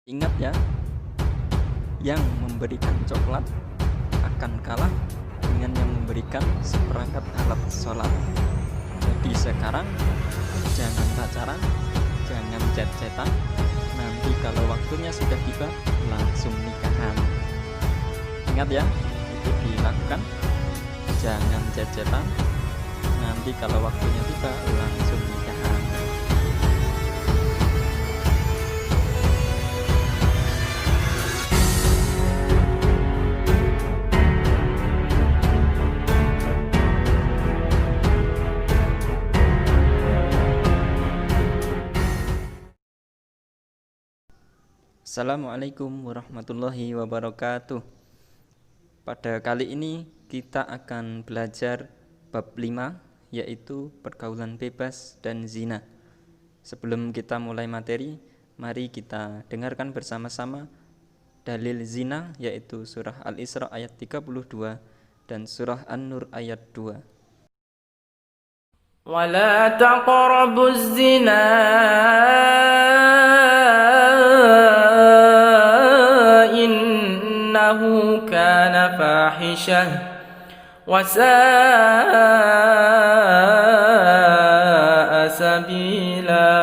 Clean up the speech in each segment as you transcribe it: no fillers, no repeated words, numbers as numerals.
Ingat ya, yang memberikan coklat akan kalah dengan yang memberikan seperangkat alat sholat. Jadi sekarang jangan pacaran, jangan chat-chatan. Nanti kalau waktunya sudah tiba langsung nikahan. Ingat ya, itu dilakukan. Jangan chat-chatan. Nanti kalau waktunya tiba langsung nikahan. Assalamualaikum warahmatullahi wabarakatuh. Pada kali ini kita akan belajar bab 5, yaitu pergaulan bebas dan zina. Sebelum kita mulai materi, mari kita dengarkan bersama-sama dalil zina, yaitu surah Al-Isra ayat 32 dan surah An-Nur ayat 2. ولا تقربوا الزنا إنه كان فاحشة وساء سبيلا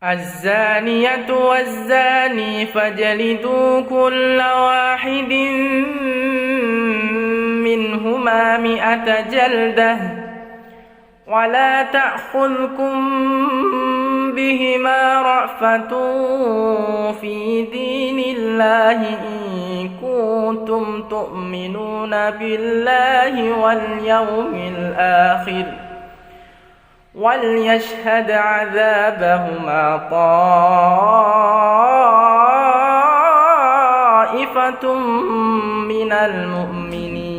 الزانية والزاني فاجلدوا كل واحد منهما 100 جلدة ولا تأخذكم بهما رأفة في دين الله إن كنتم تؤمنون بالله واليوم الآخر وليشهد عذابهما طائفة من المؤمنين.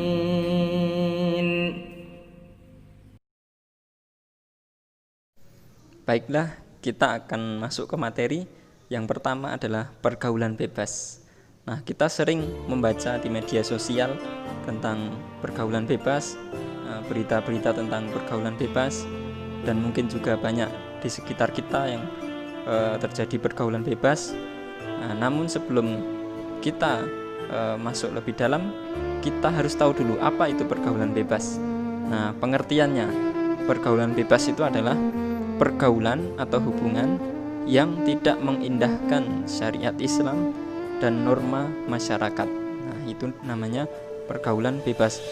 Baiklah, kita akan masuk ke materi. Yang pertama adalah pergaulan bebas. Nah, kita sering membaca di media sosial tentang pergaulan bebas, berita-berita tentang pergaulan bebas, dan mungkin juga banyak di sekitar kita yang terjadi pergaulan bebas. Namun sebelum kita masuk lebih dalam, kita harus tahu dulu apa itu pergaulan bebas. Nah, pengertiannya, pergaulan bebas itu adalah pergaulan atau hubungan yang tidak mengindahkan syariat Islam dan norma masyarakat. Nah, itu namanya pergaulan bebas.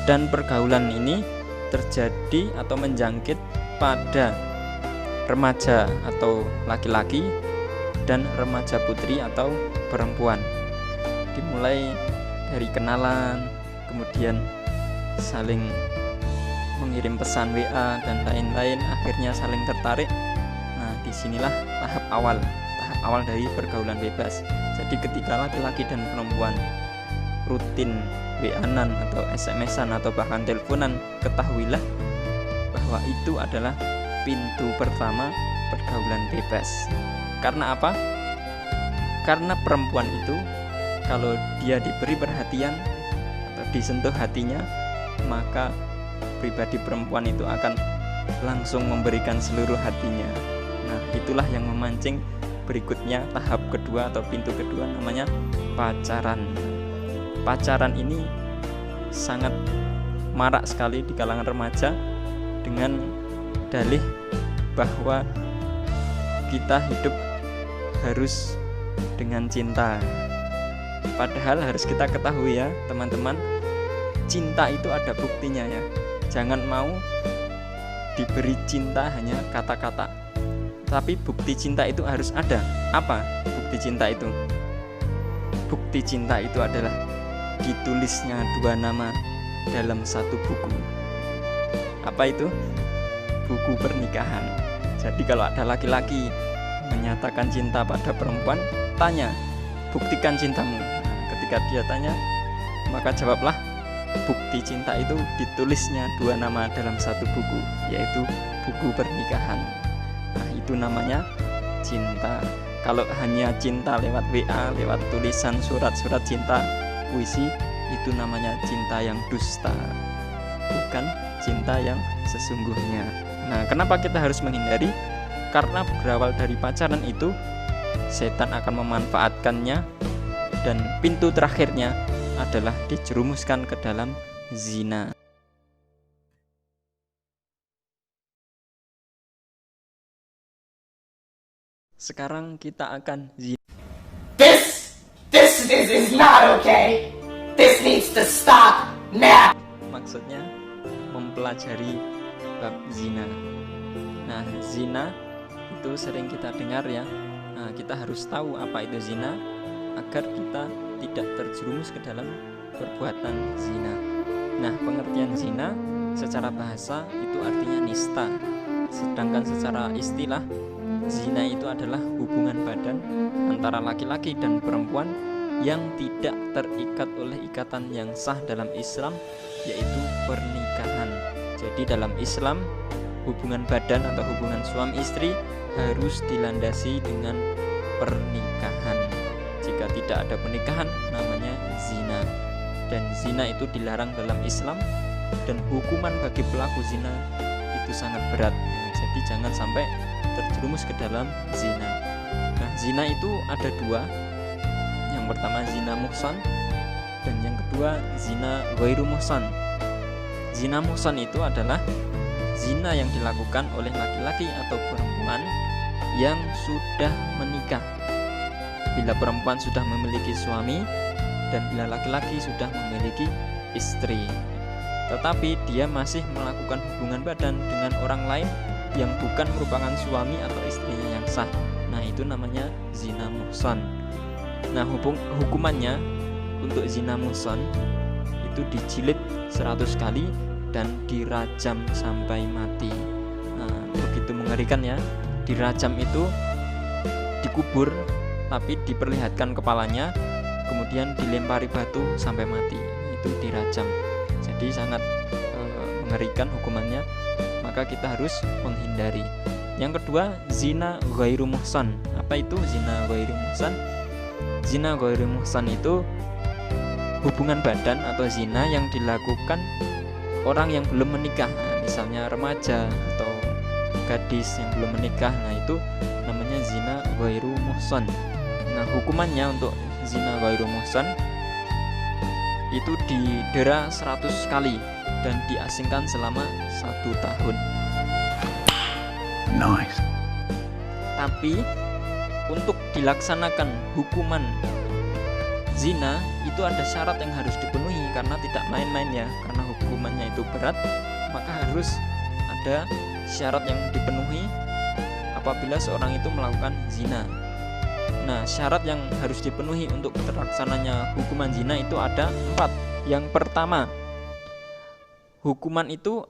Dan pergaulan ini terjadi atau menjangkit pada remaja atau laki-laki dan remaja putri atau perempuan. Dimulai dari kenalan, kemudian saling mengirim pesan WA dan lain-lain, akhirnya saling tertarik. Nah, disinilah tahap awal dari pergaulan bebas. Jadi ketika laki-laki dan perempuan rutin WA-an atau SMS-an atau bahkan teleponan, ketahuilah bahwa itu adalah pintu pertama pergaulan bebas. Karena apa? Karena perempuan itu kalau dia diberi perhatian atau disentuh hatinya, maka pribadi perempuan itu akan langsung memberikan seluruh hatinya. Nah, itulah yang memancing berikutnya tahap kedua atau pintu kedua, namanya pacaran. Pacaran ini sangat marak sekali di kalangan remaja dengan dalih bahwa kita hidup harus dengan cinta. Padahal harus kita ketahui ya teman-teman, cinta itu ada buktinya ya. Jangan mau diberi cinta hanya kata-kata, tapi bukti cinta itu harus ada. Apa bukti cinta itu? Bukti cinta itu adalah ditulisnya 2 nama dalam satu buku. Apa itu? Buku pernikahan. Jadi kalau ada laki-laki menyatakan cinta pada perempuan, tanya, buktikan cintamu. Nah, ketika dia tanya, maka jawablah, bukti cinta itu ditulisnya 2 nama dalam satu buku, yaitu buku pernikahan. Nah, itu namanya cinta. Kalau hanya cinta lewat WA, lewat tulisan surat-surat cinta, puisi, itu namanya cinta yang dusta, bukan cinta yang sesungguhnya. Nah, kenapa kita harus menghindari? karena berawal dari pacaran itu setan akan memanfaatkannya, dan pintu terakhirnya adalah dijerumuskan ke dalam zina. Sekarang kita akan zina. This is not okay. This needs to stop now. Maksudnya mempelajari bab zina. Nah, zina itu sering kita dengar ya. Nah, kita harus tahu apa itu zina agar kita tidak terjerumus ke dalam perbuatan zina. Nah, pengertian zina secara bahasa itu artinya nista. Sedangkan secara istilah, zina itu adalah hubungan badan antara laki-laki dan perempuan yang tidak terikat oleh ikatan yang sah dalam Islam, yaitu pernikahan. Jadi dalam Islam, hubungan badan atau hubungan suami istri harus dilandasi dengan pernikahan. Jika tidak ada pernikahan, namanya zina. Dan zina itu dilarang dalam Islam, dan hukuman bagi pelaku zina itu sangat berat. Jadi jangan sampai terjerumus ke dalam zina. Nah, zina itu ada dua. Yang pertama zina muhsan, dan yang kedua zina ghairu muhsan. Zina muhsan itu adalah zina yang dilakukan oleh laki-laki atau perempuan yang sudah menikah. Bila perempuan sudah memiliki suami, dan bila laki-laki sudah memiliki istri, tetapi dia masih melakukan hubungan badan dengan orang lain yang bukan merupakan suami atau istrinya yang sah. Nah, itu namanya zina muhsan. Nah, hukumannya untuk zina muhsan itu dijilid 100 kali dan dirajam sampai mati. Nah, begitu mengerikan ya. Dirajam itu dikubur tapi diperlihatkan kepalanya, kemudian dilempari batu sampai mati. Itu dirajam. Jadi sangat mengerikan hukumannya, maka kita harus menghindari. Yang kedua, zina ghairu muhsan. Apa itu zina ghairu muhsan? Zina ghairu muhsan itu hubungan badan atau zina yang dilakukan orang yang belum menikah. Nah, misalnya remaja atau gadis yang belum menikah. Nah, itu namanya zina ghairu muhsan. Nah, hukumannya untuk zina ghairu muhsan itu didera 100 kali dan diasingkan selama 1 tahun. Nice. Tapi untuk dilaksanakan hukuman zina itu ada syarat yang harus dipenuhi, karena tidak main-main ya. Karena hukumannya itu berat, maka harus ada syarat yang dipenuhi apabila seorang itu melakukan zina. Nah, syarat yang harus dipenuhi untuk terlaksananya hukuman zina itu ada 4. Yang pertama, hukuman itu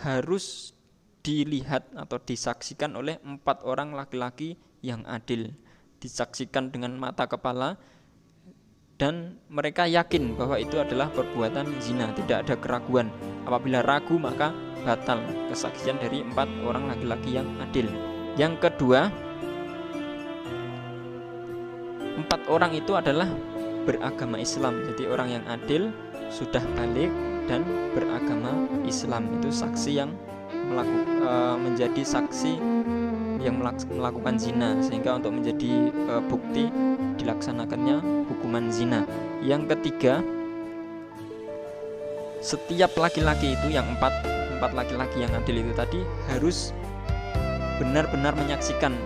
harus dilihat atau disaksikan oleh 4 orang laki-laki yang adil. Disaksikan dengan mata kepala, dan mereka yakin bahwa itu adalah perbuatan zina, tidak ada keraguan. Apabila ragu, maka batal kesaksian dari 4 orang laki-laki yang adil. Yang kedua, 4 orang itu adalah beragama Islam. Jadi orang yang adil, sudah balik dan beragama Islam. Itu saksi yang menjadi saksi yang melakukan zina, sehingga untuk menjadi bukti dilaksanakannya hukuman zina. Yang ketiga, setiap laki-laki itu yang 4 laki-laki yang adil itu tadi harus benar-benar menyaksikan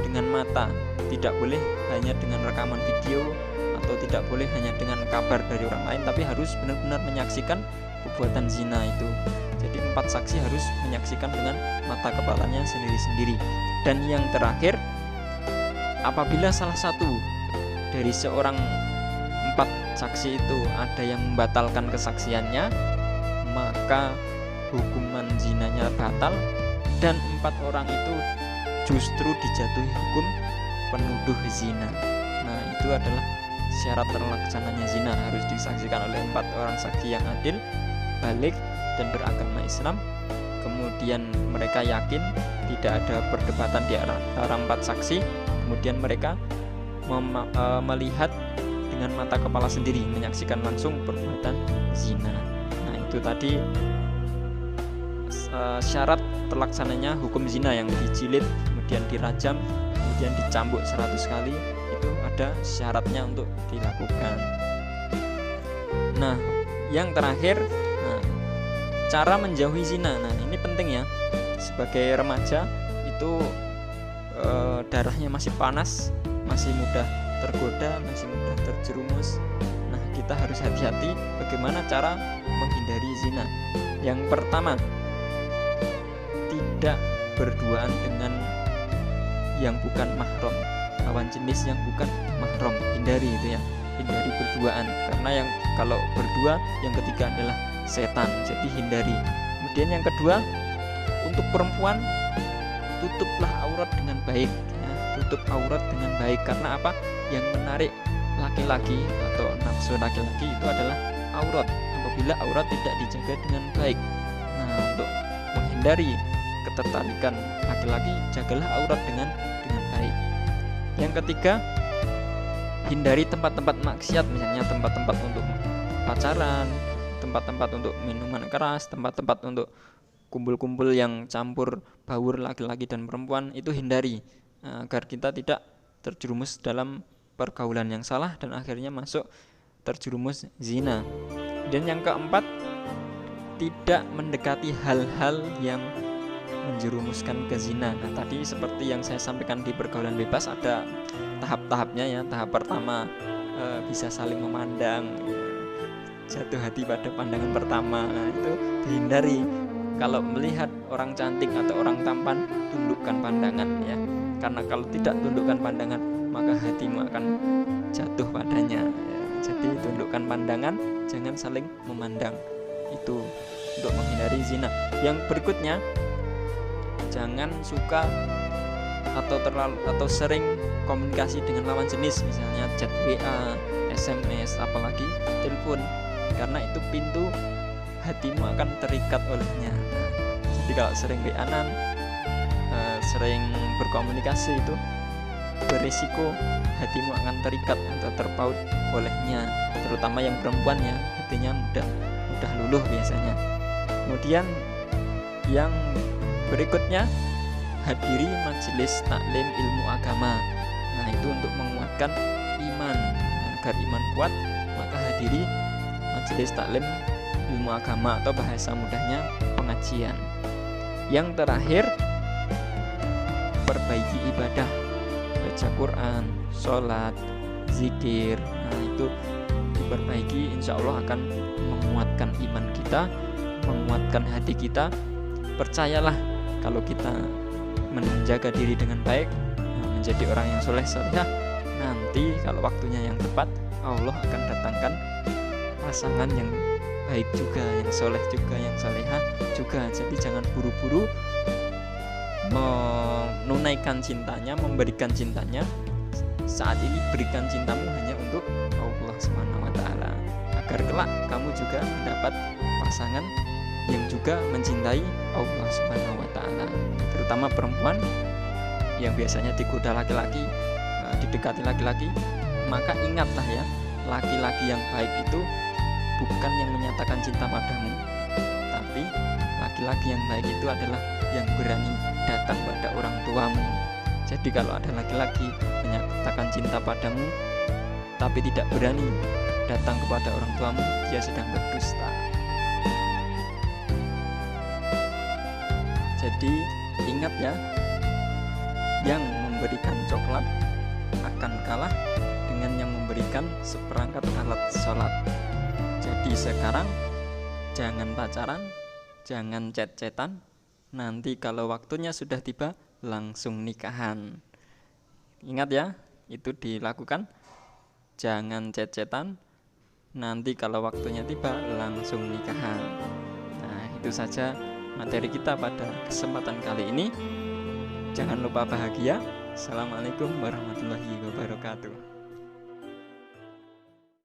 dengan mata. Tidak boleh hanya dengan rekaman video, atau tidak boleh hanya dengan kabar dari orang lain, tapi harus benar-benar menyaksikan perbuatan zina itu. Jadi 4 saksi harus menyaksikan dengan mata kepalanya sendiri-sendiri. Dan yang terakhir, apabila salah satu dari seorang 4 saksi itu ada yang membatalkan kesaksiannya, maka hukuman zinanya batal, dan 4 orang itu justru dijatuhi hukum penuduh zina. Nah, itu adalah syarat terlaksananya zina, harus disaksikan oleh 4 orang saksi yang adil, balik dan beragama Islam. Kemudian mereka yakin tidak ada perdebatan di antara 4 saksi. Kemudian mereka melihat dengan mata kepala sendiri, menyaksikan langsung perbuatan zina. Nah, itu tadi syarat terlaksananya hukum zina yang dijilid, kemudian dirajam, kemudian dicambuk 100 kali, itu ada syaratnya untuk dilakukan. Nah, yang terakhir, cara menjauhi zina. Nah, ini penting ya. Sebagai remaja itu darahnya masih panas, masih mudah tergoda, masih mudah terjerumus. Nah, kita harus hati-hati bagaimana cara menghindari zina. Yang pertama, tidak berduaan dengan yang bukan mahram, lawan jenis yang bukan mahram. Hindari itu ya, hindari berduaan, karena yang kalau berdua yang ketiga adalah setan, jadi hindari. Kemudian yang kedua, untuk perempuan tutuplah aurat dengan baik ya, tutup aurat dengan baik. Karena apa? Yang menarik laki-laki atau nafsu laki-laki itu adalah aurat, apabila aurat tidak dijaga dengan baik. Nah, untuk menghindari ketertarikan laki-laki, jagalah aurat dengan baik. Yang ketiga, hindari tempat-tempat maksiat, misalnya tempat-tempat untuk pacaran, tempat-tempat untuk minuman keras, tempat-tempat untuk kumpul-kumpul yang campur baur laki-laki dan perempuan, itu hindari agar kita tidak terjerumus dalam pergaulan yang salah dan akhirnya masuk terjerumus zina. Dan yang keempat, tidak mendekati hal-hal yang menjerumuskan ke zina. Nah, tadi seperti yang saya sampaikan di pergaulan bebas ada tahap-tahapnya ya. Tahap pertama bisa saling memandang, jatuh hati pada pandangan pertama. Nah, itu dihindari. Kalau melihat orang cantik atau orang tampan, tundukkan pandangan ya. Karena kalau tidak tundukkan pandangan, maka hatimu akan jatuh padanya ya. Jadi tundukkan pandangan, jangan saling memandang. Itu untuk menghindari zina. Yang berikutnya, jangan suka atau sering komunikasi dengan lawan jenis, misalnya chat WA, SMS, apalagi telepon, karena itu pintu hatimu akan terikat olehnya. Nah, jadi kalau sering WA-an, sering berkomunikasi, itu berisiko hatimu akan terikat atau terpaut olehnya, terutama yang perempuan ya, hatinya mudah luluh biasanya. Kemudian yang berikutnya, hadiri majelis taklim ilmu agama. Nah, itu untuk menguatkan iman. Nah, agar iman kuat, maka hadiri majelis taklim ilmu agama atau bahasa mudahnya pengajian. Yang terakhir, perbaiki ibadah, baca Quran, sholat, zikir. Nah, itu diperbaiki, insya Allah akan menguatkan iman kita, menguatkan hati kita. Percayalah, kalau kita menjaga diri dengan baik, menjadi orang yang soleh solehah, nanti kalau waktunya yang tepat, Allah akan datangkan pasangan yang baik juga, yang soleh juga, yang solehah juga. Jadi jangan buru-buru menunaikan cintanya, memberikan cintanya. Saat ini berikan cintamu hanya untuk Allah SWT, agar kelak kamu juga mendapat pasangan yang juga mencintai Allah SWT. Terutama perempuan yang biasanya digoda laki-laki, didekati laki-laki, maka ingatlah ya, laki-laki yang baik itu bukan yang menyatakan cinta padamu, tapi laki-laki yang baik itu adalah yang berani datang pada orang tuamu. Jadi kalau ada laki-laki menyatakan cinta padamu tapi tidak berani datang kepada orang tuamu, dia sedang berdusta. Jadi ingat ya, yang memberikan coklat akan kalah dengan yang memberikan seperangkat alat sholat. Jadi sekarang jangan pacaran, jangan chat-chatan. Nanti kalau waktunya sudah tiba, langsung nikahan. Ingat ya, itu dilakukan. Jangan chat-chatan. Nanti kalau waktunya tiba, langsung nikahan. Nah, itu saja materi kita pada kesempatan kali ini. Jangan lupa bahagia. Assalamualaikum warahmatullahi wabarakatuh.